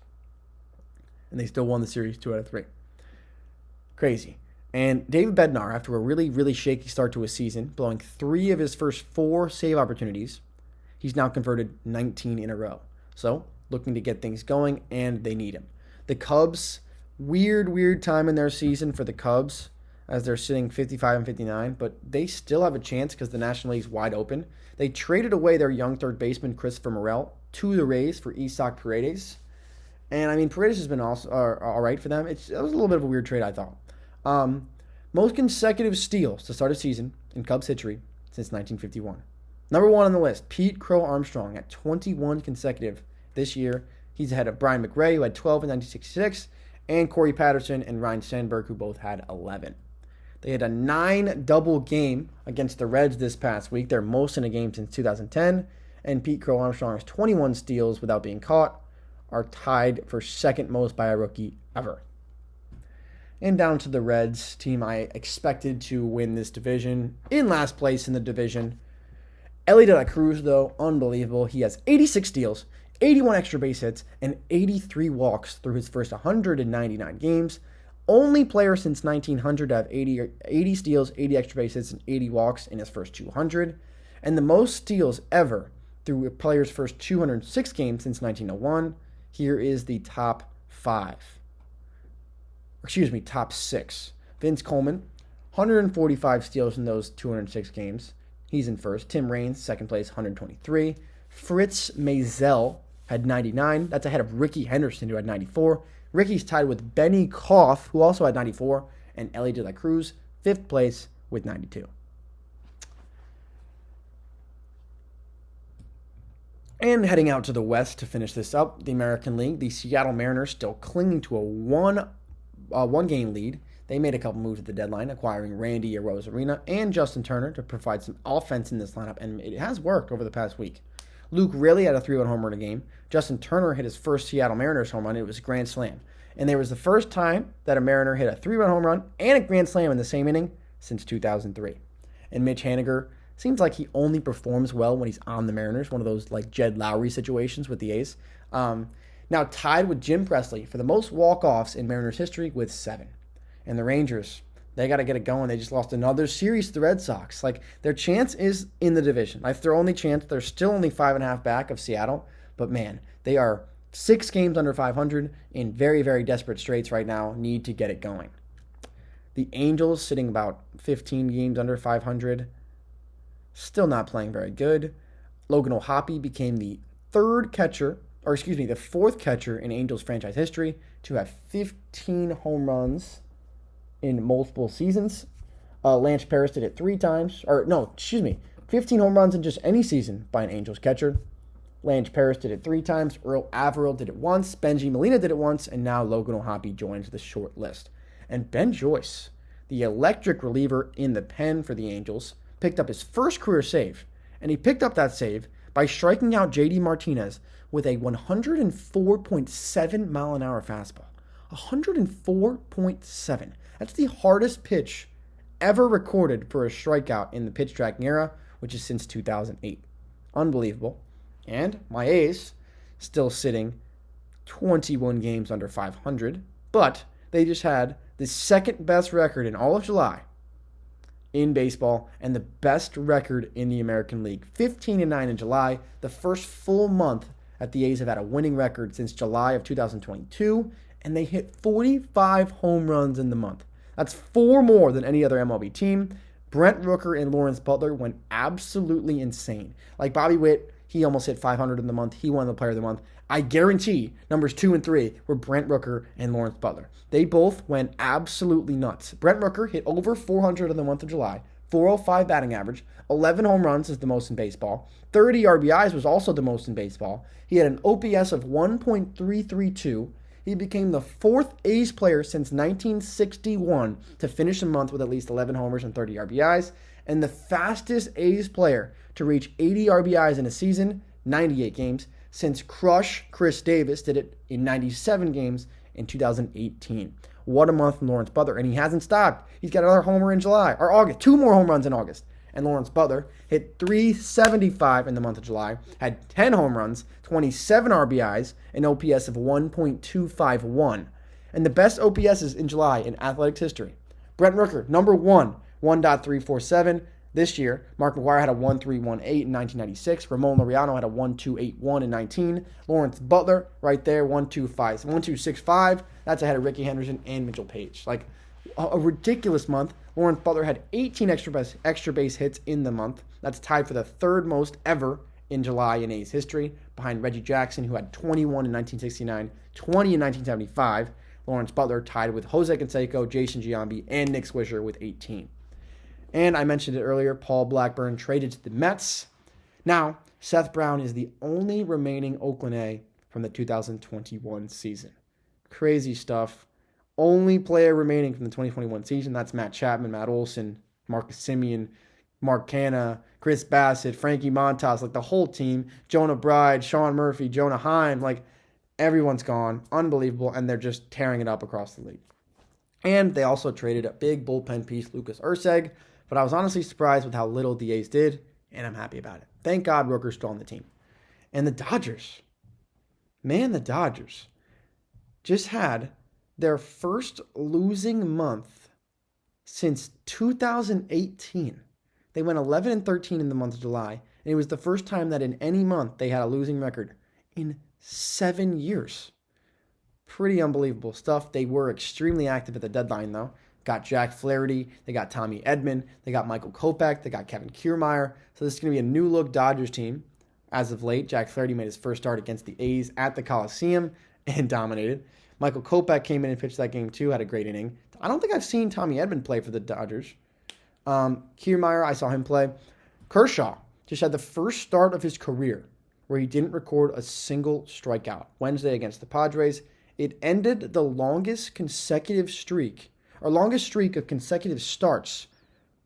And they still won the series 2 out of 3. Crazy. And David Bednar, after a really, really shaky start to his season, blowing 3 of his first 4 save opportunities, he's now converted 19 in a row. So, looking to get things going, and they need him. The Cubs, weird time in their season for the Cubs, as they're sitting 55-59, but they still have a chance because the National League's wide open. They traded away their young third baseman, Christopher Morel, to the Rays for Isaac Paredes. And, I mean, Paredes has been also all right for them. That was a little bit of a weird trade, I thought. Most consecutive steals to start a season in Cubs history since 1951. Number 1 on the list, Pete Crow Armstrong at 21 consecutive this year. He's ahead of Brian McRae, who had 12 in 1966, and Corey Patterson and Ryan Sandberg, who both had 11. They had a 9-double game against the Reds this past week, their most in a game since 2010, and Pete Crow Armstrong's 21 steals without being caught are tied for second most by a rookie ever. And down to the Reds, team I expected to win this division, in last place in the division. Elly De La Cruz, though, unbelievable. He has 86 steals, 81 extra base hits, and 83 walks through his first 199 games. Only player since 1900 to have 80 steals, 80 extra base hits, and 80 walks in his first 200. And the most steals ever through a player's first 206 games since 1901. Here is the top 6. Vince Coleman, 145 steals in those 206 games. He's in first. Tim Raines, second place, 123. Fritz Mazel had 99. That's ahead of Ricky Henderson, who had 94. Ricky's tied with Benny Koff, who also had 94. And Elly De La Cruz, fifth place with 92. And heading out to the West to finish this up, the American League, the Seattle Mariners still clinging to a one-game lead. They made a couple moves at the deadline, acquiring Randy Arozarena and Justin Turner to provide some offense in this lineup, and it has worked over the past week. Luke Riley had a 3-run home run a game. Justin Turner hit his first Seattle Mariners home run. It was a grand slam. And there was the first time that a Mariner hit a 3-run home run and a grand slam in the same inning since 2003. And Mitch Haniger seems like he only performs well when he's on the Mariners, one of those like Jed Lowry situations with the A's. Now tied with Jim Presley for the most walk-offs in Mariners history with 7. And the Rangers, they got to get it going. They just lost another series to the Red Sox. Like, their chance is in the division. Like, their only chance, they're still only 5.5 back of Seattle. But, man, they are 6 games under 500 in very, very desperate straits right now. Need to get it going. The Angels sitting about 15 games under 500. Still not playing very good. Logan O'Hoppe became the fourth catcher in Angels franchise history to have 15 home runs in multiple seasons. Lance Parris did it 15 home runs in just any season by an Angels catcher. Lance Parris did it 3 times. Earl Averill did it once. Benji Molina did it once. And now Logan O'Hoppe joins the short list. And Ben Joyce, the electric reliever in the pen for the Angels, picked up his first career save. And he picked up that save by striking out JD Martinez with a 104.7 mile an hour fastball. 104.7. That's the hardest pitch ever recorded for a strikeout in the pitch tracking era, which is since 2008. Unbelievable. And my A's still sitting 21 games under 500, but they just had the second best record in all of July in baseball and the best record in the American League. 15-9 in July, the first full month that the A's have had a winning record since July of 2022, and they hit 45 home runs in the month. That's 4 more than any other MLB team. Brent Rooker and Lawrence Butler went absolutely insane. Like Bobby Witt, he almost hit 500 in the month. He won the Player of the Month. I guarantee numbers 2 and 3 were Brent Rooker and Lawrence Butler. They both went absolutely nuts. Brent Rooker hit over 400 in the month of July, 405 batting average, 11 home runs is the most in baseball. 30 RBIs was also the most in baseball. He had an OPS of 1.332. He became the 4th A's player since 1961 to finish a month with at least 11 homers and 30 RBIs, and the fastest A's player to reach 80 RBIs in a season, 98 games, since Crush Chris Davis did it in 97 games in 2018. What a month from Lawrence Butler, and he hasn't stopped. He's got another homer in July, or August, 2 more home runs in August. And Lawrence Butler hit 375 in the month of July, had 10 home runs, 27 RBIs, an OPS of 1.251. And the best OPSs in July in athletics history. Brent Rooker, number 1, 1.347. This year, Mark McGwire had a 1.318 in 1996. Ramon Laureano had a 1.281 in 19. Lawrence Butler, right there, 1.265. That's ahead of Ricky Henderson and Mitchell Page. Like, a ridiculous month. Lawrence Butler had 18 extra base hits in the month. That's tied for the 3rd most ever in July in A's history, behind Reggie Jackson, who had 21 in 1969, 20 in 1975. Lawrence Butler tied with Jose Canseco, Jason Giambi, and Nick Swisher with 18. And I mentioned it earlier, Paul Blackburn traded to the Mets. Now, Seth Brown is the only remaining Oakland A from the 2021 season. Crazy stuff. Only player remaining from the 2021 season. That's Matt Chapman, Matt Olson, Marcus Semien, Mark Canha, Chris Bassett, Frankie Montas, like the whole team. Jonah Bride, Sean Murphy, Jonah Heim, like everyone's gone. Unbelievable, and they're just tearing it up across the league. And they also traded a big bullpen piece, Lucas Erceg, but I was honestly surprised with how little the A's did, and I'm happy about it. Thank God Rooker's still on the team. And the Dodgers, the Dodgers just had their first losing month since 2018. They went 11-13 in the month of July, and it was the first time that in any month they had a losing record in 7 years. Pretty unbelievable stuff. They were extremely active at the deadline, though. Got Jack Flaherty, they got Tommy Edman, they got Michael Kopech, they got Kevin Kiermaier. So this is going to be a new-look Dodgers team. As of late, Jack Flaherty made his first start against the A's at the Coliseum and dominated. Michael Kopech came in and pitched that game too, had a great inning. I don't think I've seen Tommy Edman play for the Dodgers. Kiermaier, I saw him play. Kershaw just had the first start of his career where he didn't record a single strikeout. Wednesday against the Padres, it ended the longest streak of consecutive starts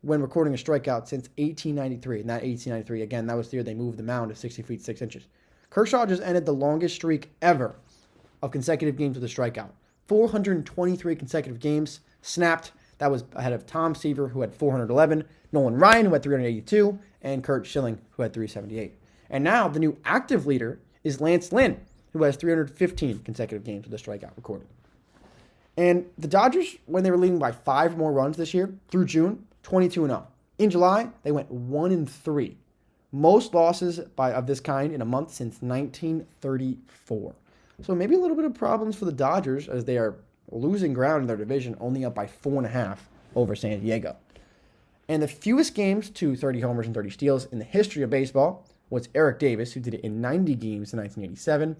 when recording a strikeout since 1893. And that 1893, again, that was the year they moved the mound to 60 feet 6 inches. Kershaw just ended the longest streak ever of consecutive games with a strikeout. 423 consecutive games snapped. That was ahead of Tom Seaver, who had 411, Nolan Ryan, who had 382, and Kurt Schilling, who had 378. And now the new active leader is Lance Lynn, who has 315 consecutive games with a strikeout recorded. And the Dodgers, when they were leading by 5 more runs this year, through June, 22-0. In July, they went 1-3. Most losses of this kind in a month since 1934. So maybe a little bit of problems for the Dodgers as they are losing ground in their division, only up by 4.5 over San Diego. And the fewest games to 30 homers and 30 steals in the history of baseball was Eric Davis, who did it in 90 games in 1987.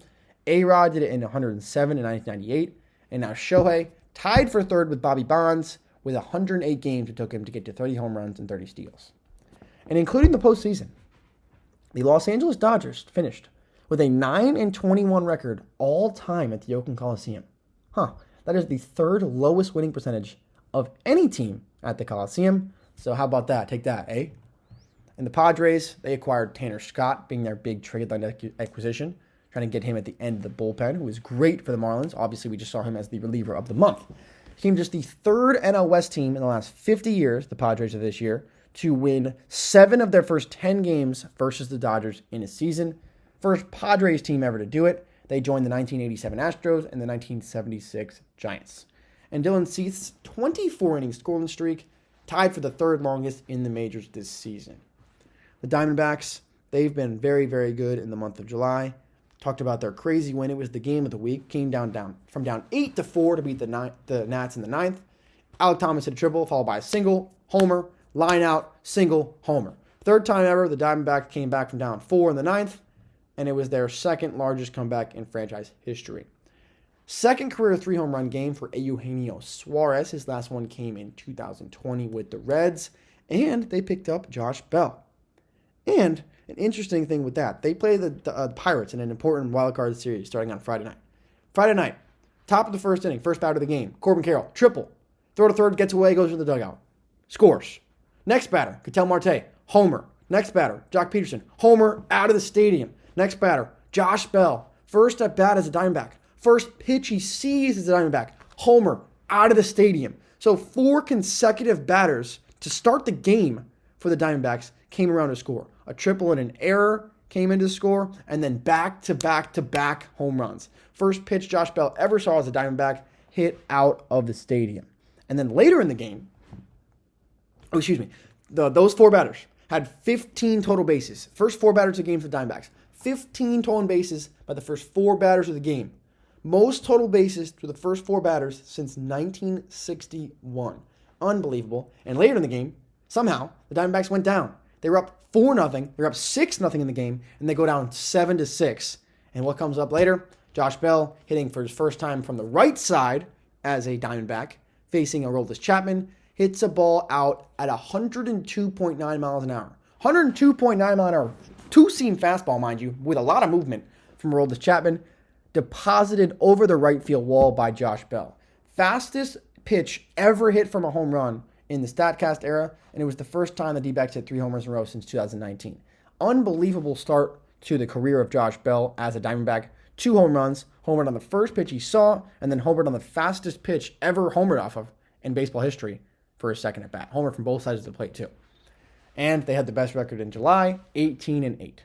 A-Rod did it in 107 in 1998. And now Shohei, tied for third with Bobby Bonds, with 108 games it took him to get to 30 home runs and 30 steals. And including the postseason, the Los Angeles Dodgers finished with a 9-21 record all time at the Oakland Coliseum. That is the third lowest winning percentage of any team at the Coliseum. So how about that? Take that, eh? And the Padres, they acquired Tanner Scott, being their big trade line acquisition, trying to get him at the end of the bullpen, who was great for the Marlins. Obviously, we just saw him as the reliever of the month. He became just the third NL West team in the last 50 years, the Padres of this year, to win 7 of their first 10 games versus the Dodgers in a season. First Padres team ever to do it. They joined the 1987 Astros and the 1976 Giants. And Dylan Cease's 24-inning scoreless streak tied for the third longest in the majors this season. The Diamondbacks, they've been very, very good in the month of July. Talked about their crazy win. It was the game of the week. Came down 8-4 to beat the Nats in the ninth. Alek Thomas hit a triple, followed by a single, homer, line out, single, homer. Third time ever, the Diamondbacks came back from down 4 in the ninth, and it was their second largest comeback in franchise history. Second career 3-home run game for Eugenio Suarez. His last one came in 2020 with the Reds, and they picked up Josh Bell. And an interesting thing with that, they play the Pirates in an important wildcard series starting on Friday night. Friday night, top of the first inning, first batter of the game, Corbin Carroll, triple. Throw to third, gets away, goes to the dugout. Scores. Next batter, Ketel Marte, homer. Next batter, Jock Peterson, homer out of the stadium. Next batter, Josh Bell, first at bat as a Diamondback. First pitch he sees as a Diamondback, homer out of the stadium. So 4 consecutive batters to start the game for the Diamondbacks came around to score. A triple and an error came in to score, and then back-to-back-to-back home runs. First pitch Josh Bell ever saw as a Diamondback hit out of the stadium. And then later in the game, those 4 batters had 15 total bases. First 4 batters of the game for the Diamondbacks. 15 total bases by the first 4 batters of the game. Most total bases for the first 4 batters since 1961. Unbelievable. And later in the game, somehow, the Diamondbacks went down. They were up 4-0. They were up 6-0 in the game, and they go down 7-6. And what comes up later? Josh Bell hitting for his first time from the right side as a Diamondback, facing Aroldis Chapman, hits a ball out at 102.9 miles an hour. 102.9 miles an hour. 2-seam fastball, mind you, with a lot of movement from Aroldis Chapman, deposited over the right field wall by Josh Bell. Fastest pitch ever hit from a home run in the StatCast era, and it was the first time the D-backs hit 3 homers in a row since 2019. Unbelievable start to the career of Josh Bell as a Diamondback. 2 home runs, homered on the first pitch he saw, and then homered on the fastest pitch ever homered off of in baseball history for his second at bat. Homer from both sides of the plate, too. And they had the best record in July, 18-8.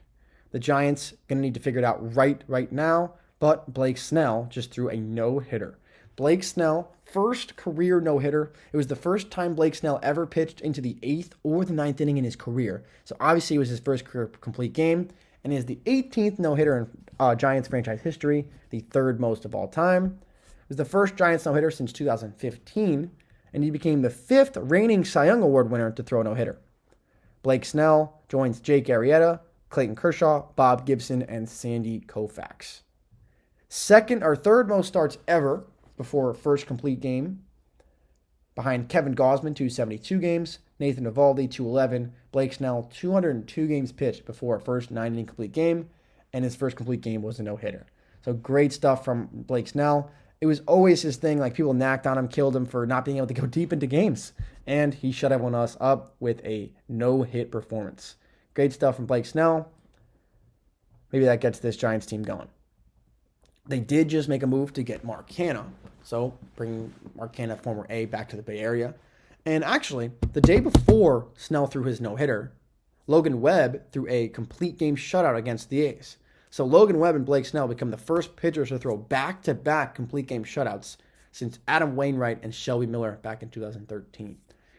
The Giants going to need to figure it out right now, but Blake Snell just threw a no-hitter. Blake Snell, first career no-hitter. It was the first time Blake Snell ever pitched into the 8th or the 9th inning in his career. So obviously it was his first career complete game, and it is the 18th no-hitter in Giants franchise history, the 3rd most of all time. It was the first Giants no-hitter since 2015, and he became the 5th reigning Cy Young Award winner to throw a no-hitter. Blake Snell joins Jake Arrieta, Clayton Kershaw, Bob Gibson, and Sandy Koufax. Third most starts ever before first complete game, behind Kevin Gausman, 272 games, Nathan Eovaldi, 211, Blake Snell, 202 games pitched before first 9-inning complete game, and his first complete game was a no-hitter. So great stuff from Blake Snell. It was always his thing, like people knacked on him, killed him for not being able to go deep into games. And he shut everyone else up with a no-hit performance. Great stuff from Blake Snell. Maybe that gets this Giants team going. They did just make a move to get Mark Canha. So bring Mark Canha, former A, back to the Bay Area. And actually, the day before Snell threw his no-hitter, Logan Webb threw a complete game shutout against the A's. So Logan Webb and Blake Snell become the first pitchers to throw back-to-back complete game shutouts since Adam Wainwright and Shelby Miller back in 2013.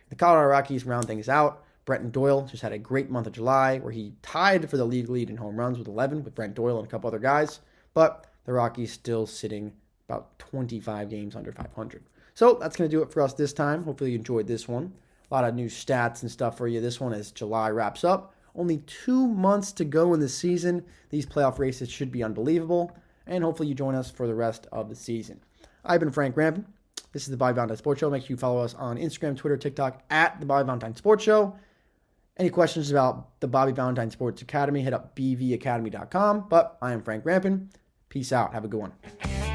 The Colorado Rockies round things out. Brenton Doyle just had a great month of July where he tied for the league lead in home runs with 11 with Brent Doyle and a couple other guys. But the Rockies still sitting about 25 games under 500. So that's going to do it for us this time. Hopefully you enjoyed this one. A lot of new stats and stuff for you this one as July wraps up. Only 2 months to go in the season. These playoff races should be unbelievable. And hopefully you join us for the rest of the season. I've been Frank Rampin. This is the Bobby Valentine Sports Show. Make sure you follow us on Instagram, Twitter, TikTok at the Bobby Valentine Sports Show. Any questions about the Bobby Valentine Sports Academy, hit up bvacademy.com. But I am Frank Rampin. Peace out. Have a good one.